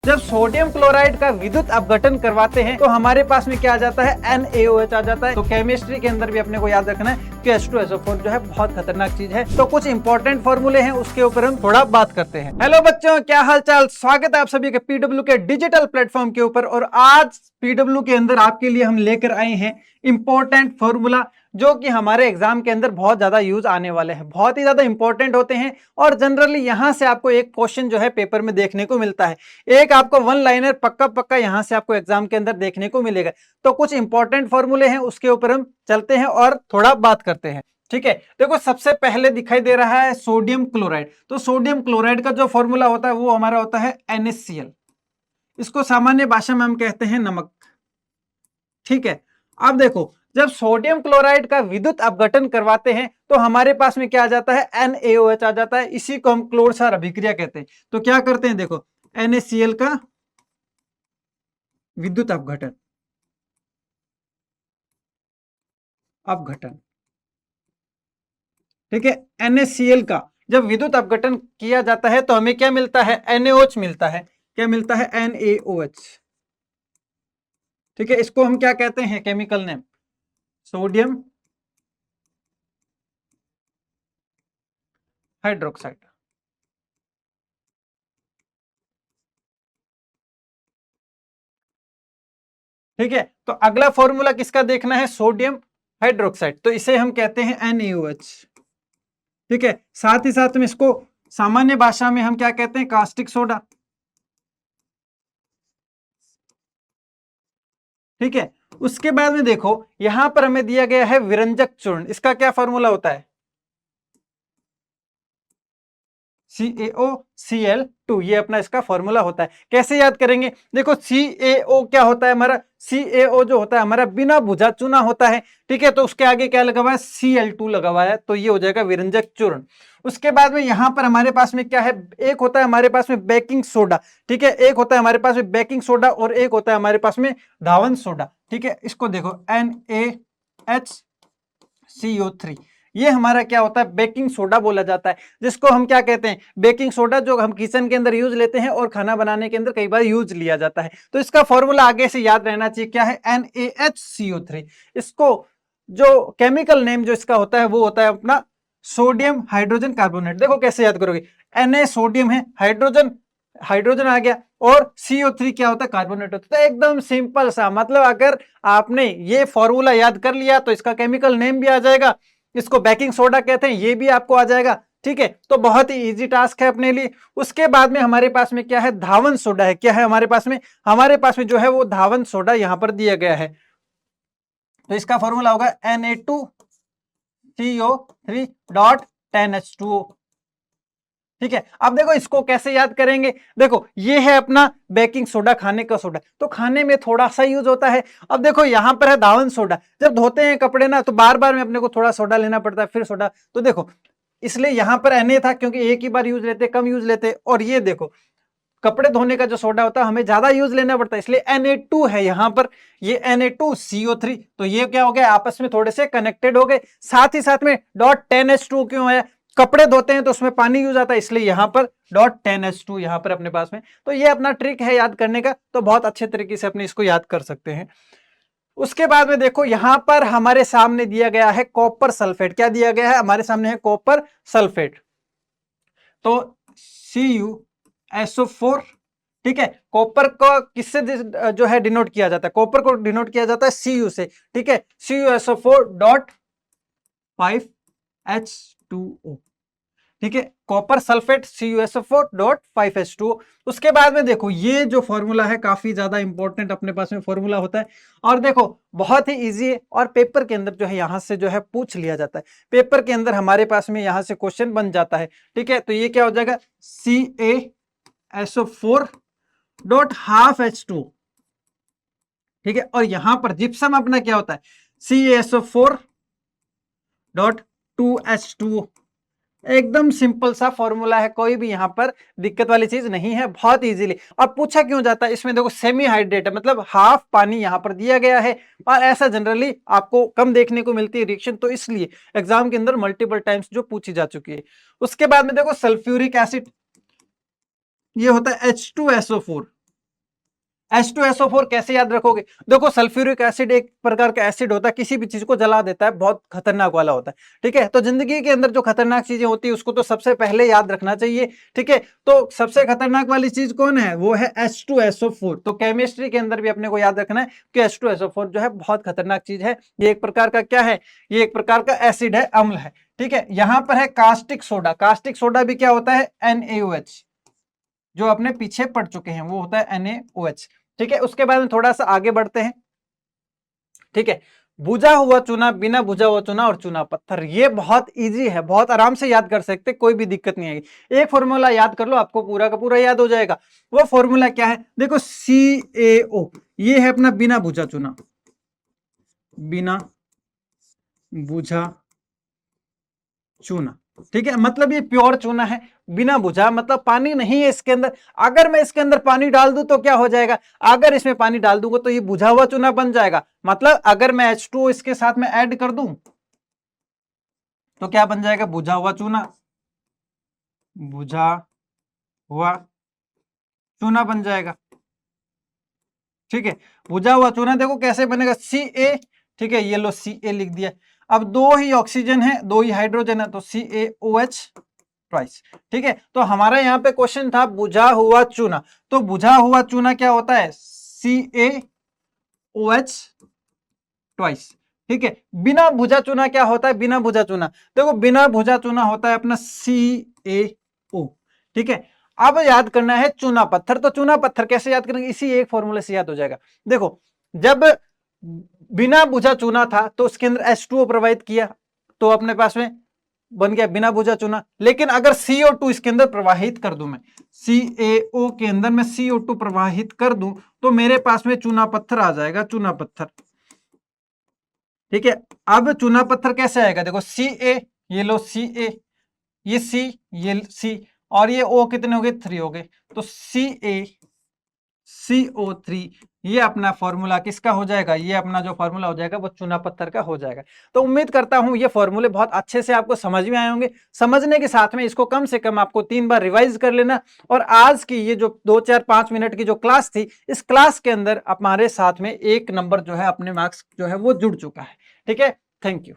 जब sodium chloride का विद्युत अपघटन करवाते हैं तो हमारे पास में क्या आ जाता है, NaOH आ जाता है। तो केमिस्ट्री के अंदर भी अपने को याद रखना है कि H2SO4 जो है बहुत खतरनाक चीज है। तो कुछ इंपॉर्टेंट फॉर्मूले हैं, उसके ऊपर हम थोड़ा बात करते हैं। हेलो बच्चों, क्या हाल चाल, स्वागत है आप सभी के पीडब्ल्यू के डिजिटल प्लेटफॉर्म के ऊपर। और आज पीडब्ल्यू के अंदर आपके लिए हम लेकर आए हैं इंपॉर्टेंट फॉर्मूला, जो कि हमारे एग्जाम के अंदर बहुत ज्यादा यूज आने वाले हैं, बहुत ही ज्यादा इंपॉर्टेंट होते हैं। और जनरली यहां से आपको एक क्वेश्चन जो है पेपर में देखने को मिलता है, एक आपको वन लाइनर पक्का पक्का यहां से आपको एग्जाम के अंदर देखने को मिलेगा। तो कुछ इंपॉर्टेंट फॉर्मूले हैं, उसके ऊपर हम चलते हैं और थोड़ा बात करते हैं। ठीक है, देखो सबसे पहले दिखाई दे रहा है सोडियम क्लोराइड। तो सोडियम क्लोराइड का जो फॉर्मूला होता है वो हमारा होता है NaCl। इसको सामान्य भाषा में हम कहते हैं नमक। ठीक है, अब देखो जब सोडियम क्लोराइड का विद्युत अपघटन करवाते हैं तो हमारे पास में क्या आ जाता है, NaOH आ जाता है। इसी को हम क्लोर क्षार अभिक्रिया कहते हैं। तो क्या करते हैं, देखो NaCl का विद्युत अपघटन, ठीक है, NaCl का जब विद्युत अपघटन किया जाता है तो हमें क्या मिलता है, NaOH मिलता है। क्या मिलता है, NaOH। ठीक है, इसको हम क्या कहते हैं, केमिकल नेम सोडियम हाइड्रोक्साइड। ठीक है, तो अगला फॉर्मूला किसका देखना है, सोडियम हाइड्रोक्साइड। तो इसे हम कहते हैं NaOH। ठीक है, साथ ही साथ में इसको सामान्य भाषा में हम क्या कहते हैं, कास्टिक सोडा। ठीक है, उसके बाद में देखो यहां पर हमें दिया गया है विरंजक चूर्ण। इसका क्या फॉर्मूला होता है, CaOCl2। ये अपना इसका फॉर्मूला होता है। कैसे याद करेंगे, देखो CaO क्या होता है हमारा, CaO जो होता है हमारा बिना बुझा चूना होता है। ठीक है, तो उसके आगे क्या लगा हुआ है, Cl2 लगा हुआ है, तो ये हो जाएगा विरंजक चूर्ण। उसके बाद में यहां पर हमारे पास में क्या है, एक होता है हमारे पास में बेकिंग सोडा। ठीक है, एक होता है हमारे पास में बेकिंग सोडा और एक होता है हमारे पास में धावन सोडा। ठीक है, इसको देखो NaHCO3, ये हमारा क्या होता है, बेकिंग सोडा बोला जाता है। जिसको हम क्या कहते हैं, बेकिंग सोडा, जो हम किचन के अंदर यूज लेते हैं और खाना बनाने के अंदर कई बार यूज लिया जाता है। तो इसका फॉर्मूला आगे से याद रहना चाहिए, क्या है, NaHCO3। इसको जो केमिकल नेम जो इसका होता है वो होता है अपना सोडियम हाइड्रोजन कार्बोनेट। देखो कैसे याद करोगे, Na सोडियम है, हाइड्रोजन हाइड्रोजन आ गया, और CO3 क्या होता है, कार्बोनेट होता है। तो एकदम सिंपल सा, मतलब अगर आपने ये फॉर्मूला याद कर लिया तो इसका केमिकल नेम भी आ जाएगा, इसको बेकिंग सोडा कहते हैं, ये भी आपको आ जाएगा। ठीक है, तो बहुत ही इजी टास्क है अपने लिए। उसके बाद में हमारे पास में क्या है, धावन सोडा है। क्या है हमारे पास में जो है वो धावन सोडा यहां पर दिया गया है। तो इसका फॉर्मूला होगा Na2CO3.10H2O। ठीक है, अब देखो इसको कैसे याद करेंगे, देखो ये है अपना बेकिंग सोडा, खाने का सोडा, तो खाने में थोड़ा सा यूज होता है। अब देखो यहां पर है धावन सोडा, जब धोते हैं कपड़े ना तो बार बार में अपने को थोड़ा सोडा लेना पड़ता है, फिर सोडा। तो देखो इसलिए यहां पर Na था, क्योंकि एक ही बार यूज लेते, कम यूज लेते। और ये देखो कपड़े धोने का जो सोडा होता है हमें ज्यादा यूज लेना पड़ता है, इसलिए Na2 है यहां पर, ये Na2CO3। तो ये क्या हो गया, आपस में थोड़े से कनेक्टेड हो गए। साथ ही साथ में .10H2 क्यों है, कपड़े धोते हैं तो उसमें पानी यूज आता है, इसलिए यहां पर .10H2 यहां पर अपने पास में। तो ये अपना ट्रिक है याद करने का, तो बहुत अच्छे तरीके से अपने इसको याद कर सकते हैं। उसके बाद में देखो यहां पर हमारे सामने दिया गया है कॉपर सल्फेट। क्या दिया गया है, हमारे सामने है कॉपर सल्फेट। तो CuSO4। ठीक है, कॉपर को किससे जो है डिनोट किया जाता है, कॉपर को डिनोट किया जाता है Cu से। ठीक है, CuSO4.5H2O। ठीक है, कॉपर सल्फेट CuSO4.5H2O। उसके बाद में देखो ये जो फॉर्मूला है काफी ज्यादा इंपॉर्टेंट अपने पास में फॉर्मूला होता है। और देखो बहुत ही इजी है, और पेपर के अंदर जो है यहां से जो है पूछ लिया जाता है, पेपर के अंदर हमारे पास में यहां से क्वेश्चन बन जाता है। ठीक है, तो ये क्या हो जाएगा, CaSO4.12H2। ठीक है, और यहां पर जिप्सम अपना क्या होता है, CaSO4.2H2O। एकदम सिंपल सा फॉर्मूला है, कोई भी यहां पर दिक्कत वाली चीज नहीं है, बहुत इजीली। और पूछा क्यों जाता है, इसमें देखो सेमी हाइड्रेट है, मतलब हाफ पानी यहां पर दिया गया है, और ऐसा जनरली आपको कम देखने को मिलती है रिएक्शन, तो इसलिए एग्जाम के अंदर मल्टीपल टाइम्स जो पूछी जा चुकी है। उसके बाद में देखो सल्फ्यूरिक एसिड, ये होता है H2SO4। H2SO4 कैसे याद रखोगे? देखो सल्फ्यूरिक एसिड एक प्रकार का एसिड होता है, किसी भी चीज को जला देता है, बहुत खतरनाक वाला होता है। ठीक है, तो जिंदगी के अंदर जो खतरनाक चीजें होती है उसको तो सबसे पहले याद रखना चाहिए। ठीक है, तो सबसे खतरनाक वाली चीज कौन है? वो है H2SO4। तो केमिस्ट्री के अंदर भी अपने को याद रखना है कि H2SO4 जो है बहुत खतरनाक चीज है। ये एक प्रकार का क्या है? ये एक प्रकार का एसिड है, अम्ल है। ठीक है, यहां पर है कास्टिक सोडा। कास्टिक सोडा भी क्या होता है? NaOH, जो अपने पीछे पढ़ चुके हैं, वो होता है NaOH। ठीक है, उसके बाद में थोड़ा सा आगे बढ़ते हैं। ठीक है, बुझा हुआ चूना, बिना बुझा हुआ चूना और चूना पत्थर, ये बहुत इजी है, बहुत आराम से याद कर सकते, कोई भी दिक्कत नहीं आएगी। एक फॉर्मूला याद कर लो, आपको पूरा का पूरा याद हो जाएगा। वो फॉर्मूला क्या है? देखो CaO, ये है अपना बिना बुझा चूना, बिना बुझा चूना। ठीक है, मतलब ये प्योर चूना है, बिना बुझा मतलब पानी नहीं है इसके अंदर। अगर मैं इसके अंदर पानी डाल दूं तो क्या हो जाएगा? अगर इसमें पानी डाल दूंगा तो ये बुझा हुआ चूना बन जाएगा। मतलब अगर मैं H2O इसके साथ में ऐड कर दूं तो क्या बन जाएगा? बुझा हुआ चूना, बुझा हुआ चूना बन जाएगा। ठीक है, बुझा हुआ चूना देखो कैसे बनेगा? Ca। ठीक है, ये लो Ca लिख दिया। अब दो ही ऑक्सीजन है, दो ही हाइड्रोजन है, तो CaOH ट्वाइस। ठीक है, तो हमारा यहाँ पे क्वेश्चन था बुझा हुआ चूना। तो बुझा हुआ चूना क्या होता है? CaOH twice. ठीक है, बिना बुझा चूना क्या होता है? बिना बुझा चूना देखो, बिना बुझा चूना होता है अपना CaO। ठीक है, अब याद करना है चूना पत्थर। तो चूना पत्थर कैसे याद करेंगे? इसी एक फॉर्मूले से याद हो जाएगा। देखो, जब बिना बुझा चूना था तो उसके अंदर H2O प्रवाहित किया, तो अपने पास में बन गया बिना बुझा चूना। लेकिन अगर CO2 इसके अंदर प्रवाहित कर दूं, मैं CaO के अंदर मैं CO2 प्रवाहित कर दूं तो मेरे पास में चूना पत्थर आ जाएगा, चूना पत्थर। ठीक है, अब चूना पत्थर कैसे आएगा? देखो Ca, ये लो Ca, ये C, ये C, और ये O कितने हो गए? 3 हो गए। तो CaCO3, ये अपना फॉर्मूला किसका हो जाएगा? ये अपना जो फॉर्मूला हो जाएगा वो चूना पत्थर का हो जाएगा। तो उम्मीद करता हूं ये फॉर्मूले बहुत अच्छे से आपको समझ में आए होंगे। समझने के साथ में इसको कम से कम आपको 3 बार रिवाइज कर लेना। और आज की ये जो 2-4-5 मिनट की जो क्लास थी, इस क्लास के अंदर हमारे साथ में 1 नंबर जो है, अपने मार्क्स जो है वो जुड़ चुका है। ठीक है, थैंक यू।